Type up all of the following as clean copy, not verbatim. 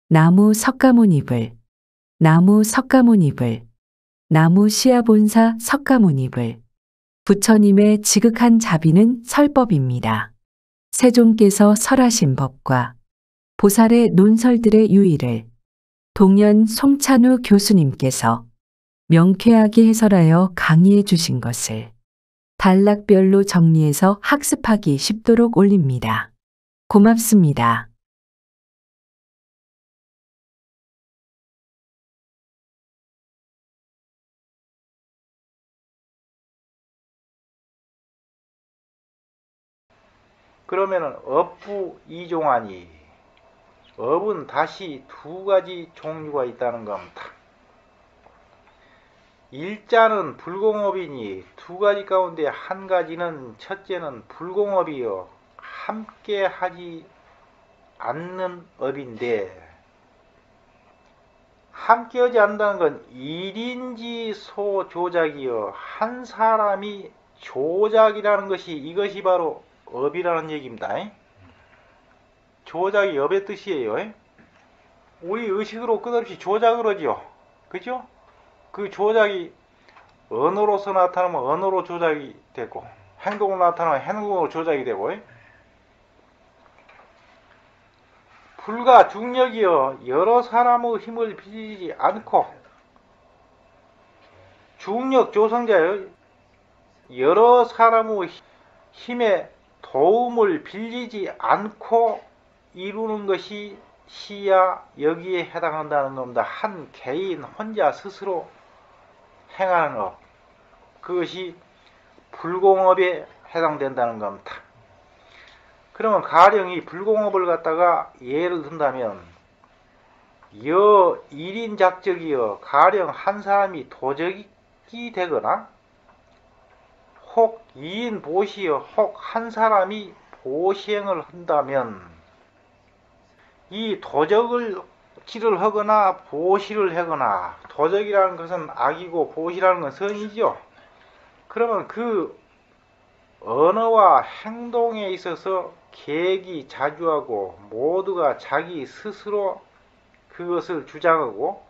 나무 석가모니불, 나무 석가모니불, 나무 시아본사 석가모니불. 부처님의 지극한 자비는 설법입니다. 세종께서 설하신 법과 보살의 논설들의 유의를 동연 송찬우 교수님께서 명쾌하게 해설하여 강의해 주신 것을 단락별로 정리해서 학습하기 쉽도록 올립니다. 고맙습니다. 그러면은 업부 이종하니, 업은 다시 두 가지 종류가 있다는 겁니다. 일자는 불공업이니 두 가지 가운데 한 가지는, 첫째는 불공업이요 함께 하지 않는 업인데, 함께 하지 않는다는 건 일인지 소조작이요 한 사람이 조작이라는 것이, 이것이 바로 업이라는 얘기입니다. 조작이 업의 뜻이에요. 우리 의식으로 끝없이 조작을 하죠. 그죠? 그 조작이 언어로서 나타나면 언어로 조작이 되고, 행동으로 나타나면 행동으로 조작이 되고, 불과 중력이여 여러 사람의 힘을 빌리지 않고, 중력 조성자여 여러 사람의 힘에 도움을 빌리지 않고 이루는 것이 시야, 여기에 해당한다는 겁니다. 한 개인 혼자 스스로 행하는 업, 그것이 불공업에 해당된다는 겁니다. 그러면 가령 이 불공업을 갖다가 예를 든다면, 여 1인 작적이여 가령 한 사람이 도적이 되거나, 혹 2인 보시여 혹 한 사람이 보시행을 한다면, 이 도적을 질을 하거나 보시를 하거나, 도적이라는 것은 악이고 보시라는 건 선이죠. 그러면 그 언어와 행동에 있어서 계획이 자주하고 모두가 자기 스스로 그것을 주장하고,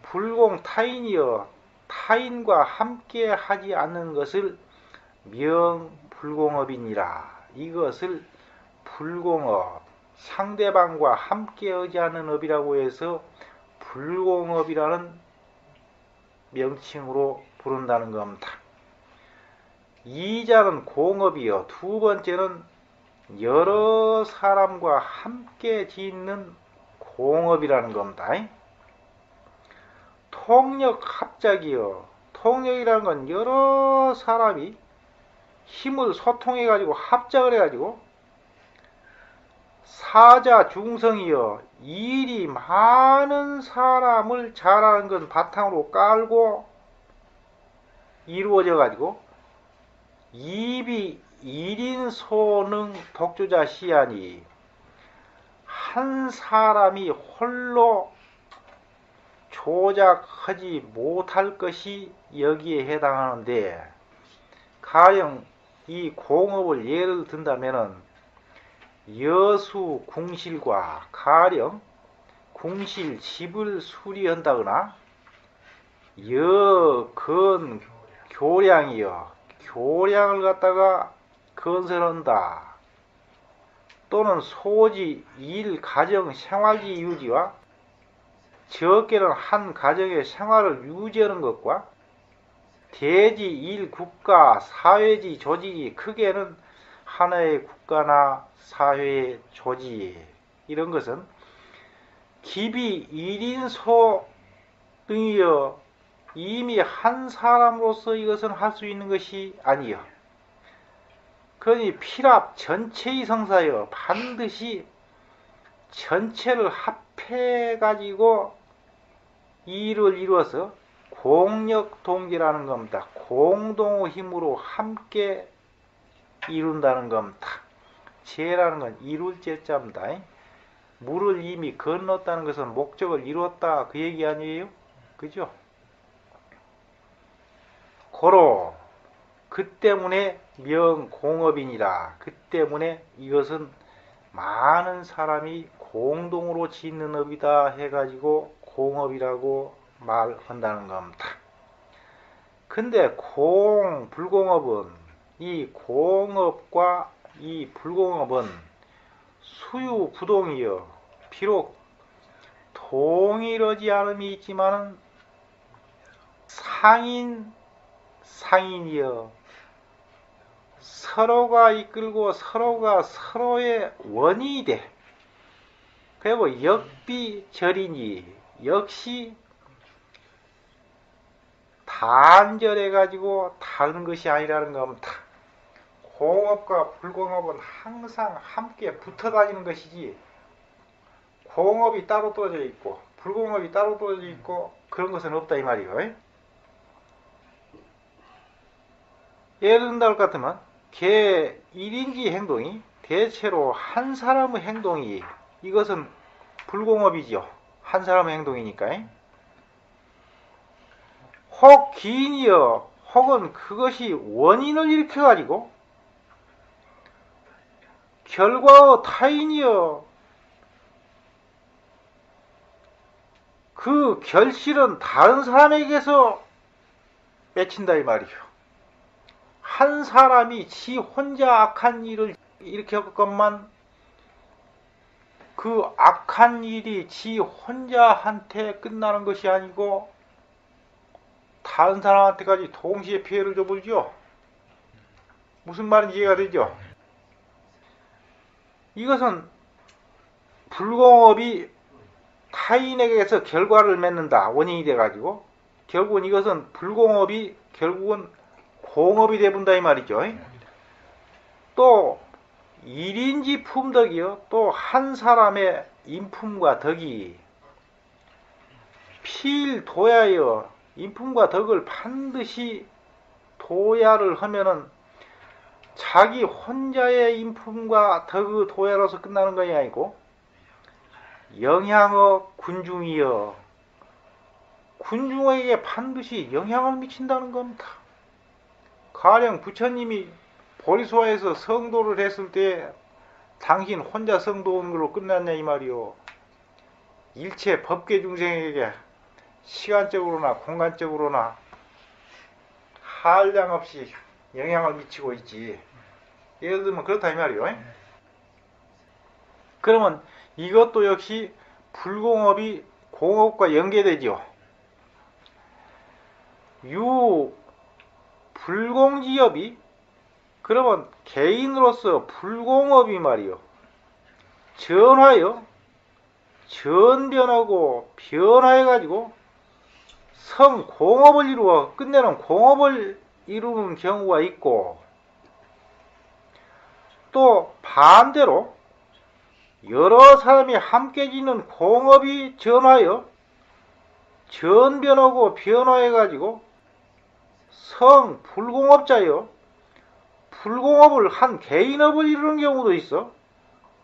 불공타인이여 타인과 함께 하지 않는 것을 명불공업이니라. 이것을 불공업, 상대방과 함께 하지 않는 업이라고 해서 불공업이라는 명칭으로 부른다는 겁니다. 이자는 공업이요 두 번째는 여러 사람과 함께 짓는 공업이라는 겁니다. 통력 합작이요, 통력이라는 건 여러 사람이 힘을 소통해 가지고 합작을 해 가지고, 사자 중성이요 일이 많은 사람을 잘하는 건 바탕으로 깔고 이루어져 가지고, 입이 1인 소능 독주자 시하니 한 사람이 홀로 조작하지 못할 것이 여기에 해당하는데, 가령 이 공업을 예를 든다면은 여수 궁실과 가령 궁실 집을 수리한다거나, 여건 교량이여 교량을 갖다가 건설한다, 또는 소지 일 가정 생활지 유지와, 적게는 한 가정의 생활을 유지하는 것과, 대지 일 국가 사회지 조직이 크게는 하나의 국가나 사회의 조직, 이런 것은 기비 1인소 등이여 이미 한 사람으로서 이것은 할 수 있는 것이 아니요, 그러니 필합 전체의 성사여 반드시 전체를 합해 가지고 일을 이루어서 공력동기라는 겁니다. 공동의 힘으로 함께 이룬다는 겁니다. 제라는 건 이룰 제자입니다. 물을 이미 건넜다는 것은 목적을 이루었다, 그 얘기 아니에요? 그죠? 고로 그 때문에 명공업이니라. 그 때문에 이것은 많은 사람이 공동으로 짓는 업이다 해가지고 공업이라고 말한다는 겁니다. 근데 불공업은 이 공업과 이 불공업은 수유부동이여 비록 동일하지 않음이 있지만은 상인이여 서로가 이끌고 서로가 서로의 원인이 돼. 그리고 역비절이니 역시 단절해가지고 다른 것이 아니라는 겁니다. 공업과 불공업은 항상 함께 붙어 다니는 것이지 공업이 따로 떨어져 있고 불공업이 따로 떨어져 있고 그런 것은 없다 이 말이에요. 예를 든다 것 같으면 개 1인지 행동이 대체로 한 사람의 행동이 이것은 불공업이지요. 한 사람의 행동이니까. 혹 기인이여 혹은 그것이 원인을 일으켜가지고 결과의 타인이여 그 결실은 다른 사람에게서 맺힌다 이 말이죠. 한 사람이 지 혼자 악한 일을 일으켰건만 그 악한 일이 지 혼자한테 끝나는 것이 아니고 다른 사람한테까지 동시에 피해를 줘버리죠. 무슨 말인지 이해가 되죠? 이것은 불공업이 타인에게서 결과를 맺는다. 원인이 돼가지고 결국은 이것은 불공업이 결국은 공업이 돼본다 이 말이죠. 또 일인지 품덕이요. 또 한 사람의 인품과 덕이 필도야여 인품과 덕을 반드시 도야를 하면은 자기 혼자의 인품과 덕의 도야로서 끝나는 것이 아니고 영향의 군중이여 군중에게 반드시 영향을 미친다는 겁니다. 가령 부처님이 보리소화에서 성도를 했을 때 당신 혼자 성도한 걸로 끝났냐 이 말이요. 일체 법계 중생에게 시간적으로나 공간적으로나 한량없이 영향을 미치고 있지. 예를 들면 그렇다 이 말이요. 그러면 이것도 역시 불공업이 공업과 연계되죠. 불공지업이 그러면 개인으로서 불공업이 말이요. 전화요. 전변하고 변화해가지고 성공업을 이루어 끝내는 공업을 이루는 경우가 있고 또 반대로 여러 사람이 함께 짓는 공업이 전화여 전변하고 변화해가지고 불공업자여 불공업을 한 개인업을 이루는 경우도 있어.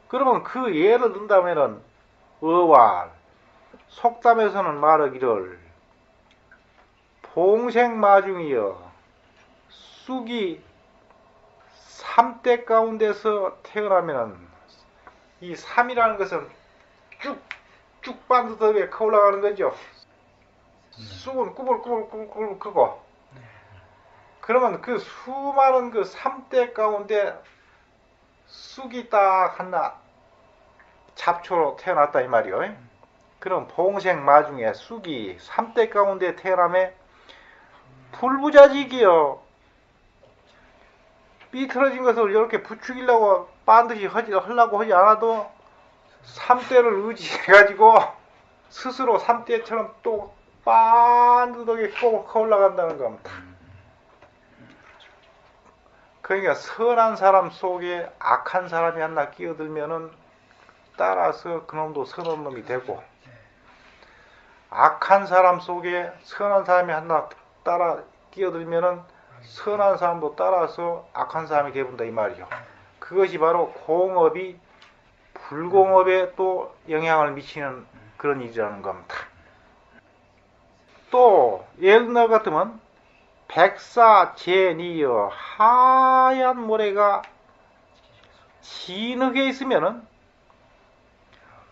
그러면 그 예를 든다면은 어왈 속담에서는 말하기를 봉생마중이여 쑥이 3대 가운데서 태어나면은 이 3이라는 것은 쭉 반듯하게 커 올라가는 거죠. 쑥은 꾸불꾸불 크고 그러면 그 수많은 그 3대 가운데 쑥이 딱 하나 잡초로 태어났다 이 말이요. 그럼 봉생마중에 쑥이 3대 가운데 태어남에 불부자직이요. 삐뚤어진 것을 이렇게 부추기려고 반드시 하려고 하지 않아도 3대를 의지해가지고 스스로 3대처럼 또 반듯하게 커 올라간다는 겁니다. 그러니까 선한 사람 속에 악한 사람이 하나 끼어들면은 따라서 그놈도 선한 놈이 되고 악한 사람 속에 선한 사람이 하나 따라 끼어들면은 선한 사람도 따라서 악한 사람이 되본다 이 말이죠. 그것이 바로 공업이 불공업에 또 영향을 미치는 그런 일이라는 겁니다. 또 예를 들어 같으면 백사제니여 하얀 모래가 진흙에 있으면은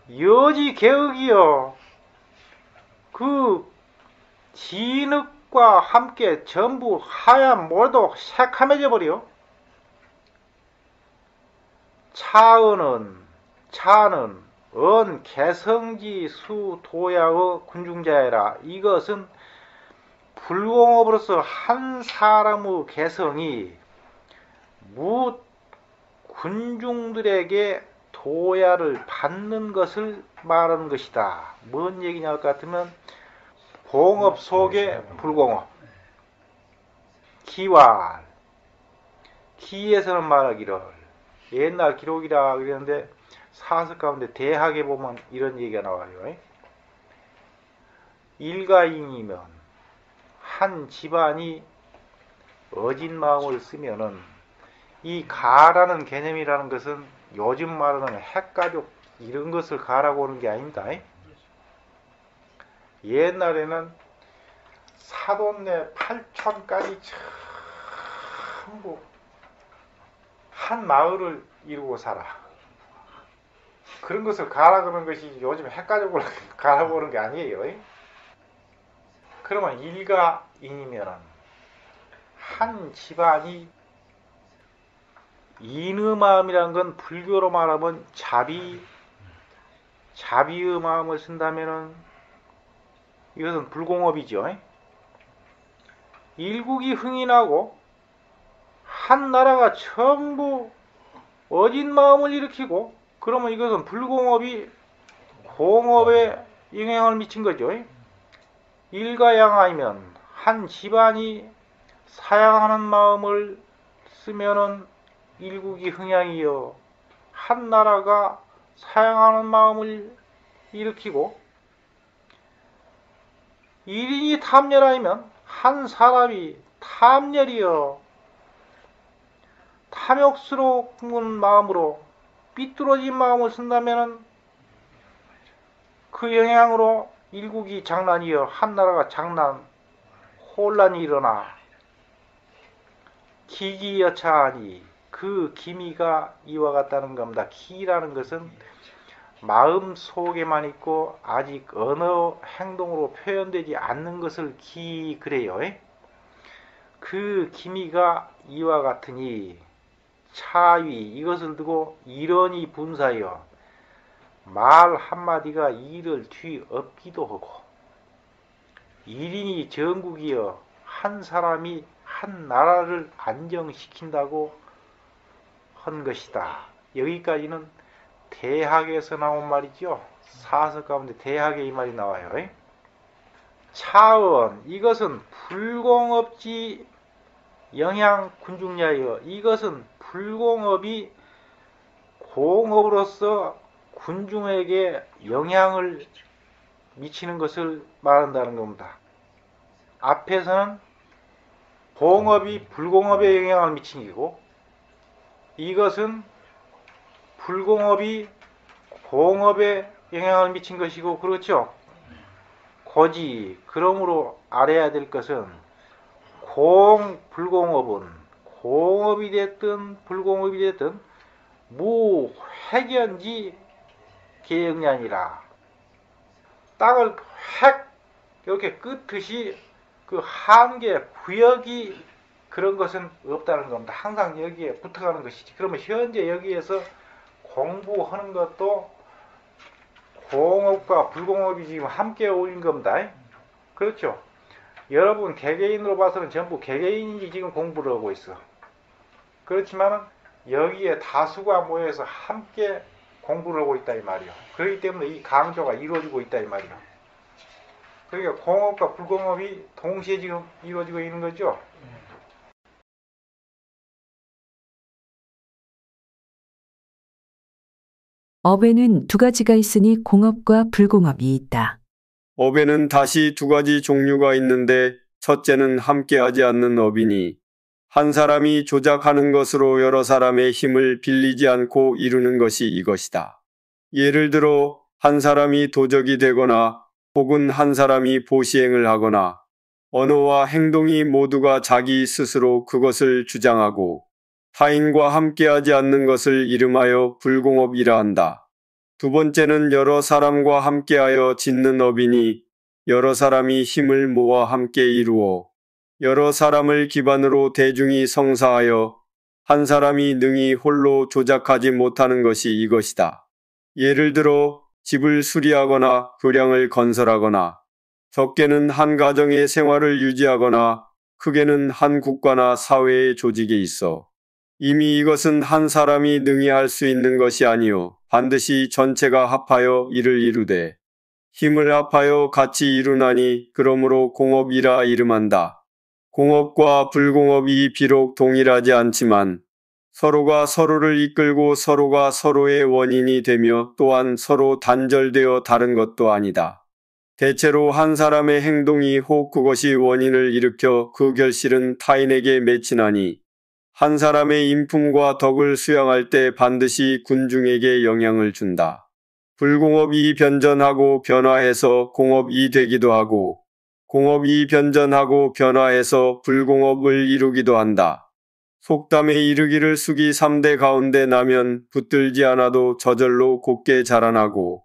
여지 개혁이요. 그 진흙과 함께 전부 하얀 몰도 새카매져 버려. 차는 개성지 수 도야의 군중자애라. 이것은 불공업으로서 한 사람의 개성이 무 군중들에게 도야를 받는 것을 말하는 것이다. 뭔 얘기냐 할 것 같으면 공업 속의 불공업, 기왈, 기에서는 말하기를 옛날 기록이라 그랬는데 사서 가운데 대학에 보면 이런 얘기가 나와요. 일가인이면 한 집안이 어진 마음을 쓰면은 이 가라는 개념이라는 것은 요즘 말하는 핵가족 이런 것을 가라고 하는 게 아닙니다. 옛날에는 사돈네 8촌까지 전부 한 마을을 이루고 살아. 그런 것을 가라 그러는 것이 요즘 핵가족을 가라고 하는 게 아니에요. 그러면 일가인이면 한 집안이 인의 마음이란 건 불교로 말하면 자비의 마음을 쓴다면은 이것은 불공업이죠. 일국이 흥인하고 한 나라가 전부 어진 마음을 일으키고 그러면 이것은 불공업이 공업에 영향을 미친 거죠. 일가양아이면 한 집안이 사양하는 마음을 쓰면은 일국이 흥양이요. 한 나라가 사양하는 마음을 일으키고 일인이 탐열하면 한 사람이 탐열이요. 탐욕스러운 마음으로 삐뚤어진 마음을 쓴다면은 그 영향으로 일국이 장난이요. 한 나라가 혼란이 일어나 기기여차하니 그 기미가 이와 같다는 겁니다. 기라는 것은 마음 속에만 있고 아직 언어 행동으로 표현되지 않는 것을 기 그래요. 그 기미가 이와 같으니 차위 이것을 두고 이런이 분사여 말 한마디가 이를 뒤엎기도 하고 일인이 전국이여 한 사람이 한 나라를 안정시킨다고 한 것이다. 여기까지는 대학에서 나온 말이죠. 사서 가운데 대학에 이 말이 나와요. 차원 이것은 불공업지 영향 군중야여 이것은 불공업이 공업으로서 군중에게 영향을 미치는 것을 말한다는 겁니다. 앞에서는 공업이 불공업에 영향을 미치고 이것은 불공업이 공업에 영향을 미친 것이고 그렇죠. 고지 그러므로 알아야 될 것은 불공업은 공업이 됐든 불공업이 됐든 무획연지 계역량이라 땅을 획 이렇게 끄듯이 그 한계 구역이 그런 것은 없다는 겁니다. 항상 여기에 붙어가는 것이지. 그러면 현재 여기에서 공부하는 것도 공업과 불공업이 지금 함께 어울린 겁니다. 그렇죠? 여러분 개개인으로 봐서는 전부 개개인이 지금 공부를 하고 있어. 그렇지만은 여기에 다수가 모여서 함께 공부를 하고 있다 이 말이요. 그렇기 때문에 이 강조가 이루어지고 있다 이 말이요. 그러니까 공업과 불공업이 동시에 지금 이루어지고 있는 거죠. 업에는 두 가지가 있으니 공업과 불공업이 있다. 업에는 다시 두 가지 종류가 있는데 첫째는 함께하지 않는 업이니 한 사람이 조작하는 것으로 여러 사람의 힘을 빌리지 않고 이루는 것이 이것이다. 예를 들어 한 사람이 도적이 되거나 혹은 한 사람이 보시행을 하거나 언어와 행동이 모두가 자기 스스로 그것을 주장하고 타인과 함께하지 않는 것을 이름하여 불공업이라 한다. 두 번째는 여러 사람과 함께하여 짓는 업이니 여러 사람이 힘을 모아 함께 이루어 여러 사람을 기반으로 대중이 성사하여 한 사람이 능히 홀로 조작하지 못하는 것이 이것이다. 예를 들어 집을 수리하거나 교량을 건설하거나 적게는 한 가정의 생활을 유지하거나 크게는 한 국가나 사회의 조직에 있어 이미 이것은 한 사람이 능히 할 수 있는 것이 아니요 반드시 전체가 합하여 이를 이루되 힘을 합하여 같이 이루나니 그러므로 공업이라 이름한다. 공업과 불공업이 비록 동일하지 않지만 서로가 서로를 이끌고 서로가 서로의 원인이 되며 또한 서로 단절되어 다른 것도 아니다. 대체로 한 사람의 행동이 혹 그것이 원인을 일으켜 그 결실은 타인에게 맺히나니 한 사람의 인품과 덕을 수양할 때 반드시 군중에게 영향을 준다. 불공업이 변전하고 변화해서 공업이 되기도 하고 공업이 변전하고 변화해서 불공업을 이루기도 한다. 속담에 이르기를 쑥이 3대 가운데 나면 붙들지 않아도 저절로 곱게 자라나고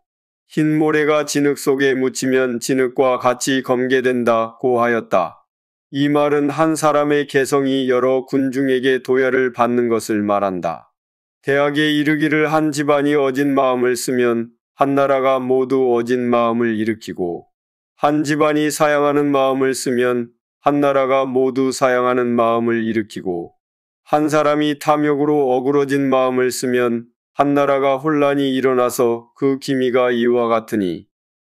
흰 모래가 진흙 속에 묻히면 진흙과 같이 검게된다고 하였다. 이 말은 한 사람의 개성이 여러 군중에게 도야를 받는 것을 말한다. 대학에 이르기를 한 집안이 어진 마음을 쓰면 한 나라가 모두 어진 마음을 일으키고 한 집안이 사양하는 마음을 쓰면 한 나라가 모두 사양하는 마음을 일으키고 한 사람이 탐욕으로 어그러진 마음을 쓰면 한 나라가 혼란이 일어나서 그 기미가 이와 같으니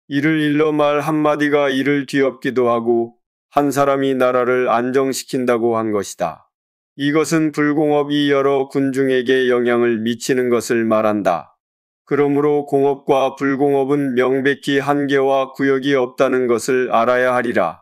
이를 일러 말 한마디가 이를 뒤엎기도 하고 한 사람이 나라를 안정시킨다고 한 것이다. 이것은 불공업이 여러 군중에게 영향을 미치는 것을 말한다. 그러므로 공업과 불공업은 명백히 한계와 구역이 없다는 것을 알아야 하리라.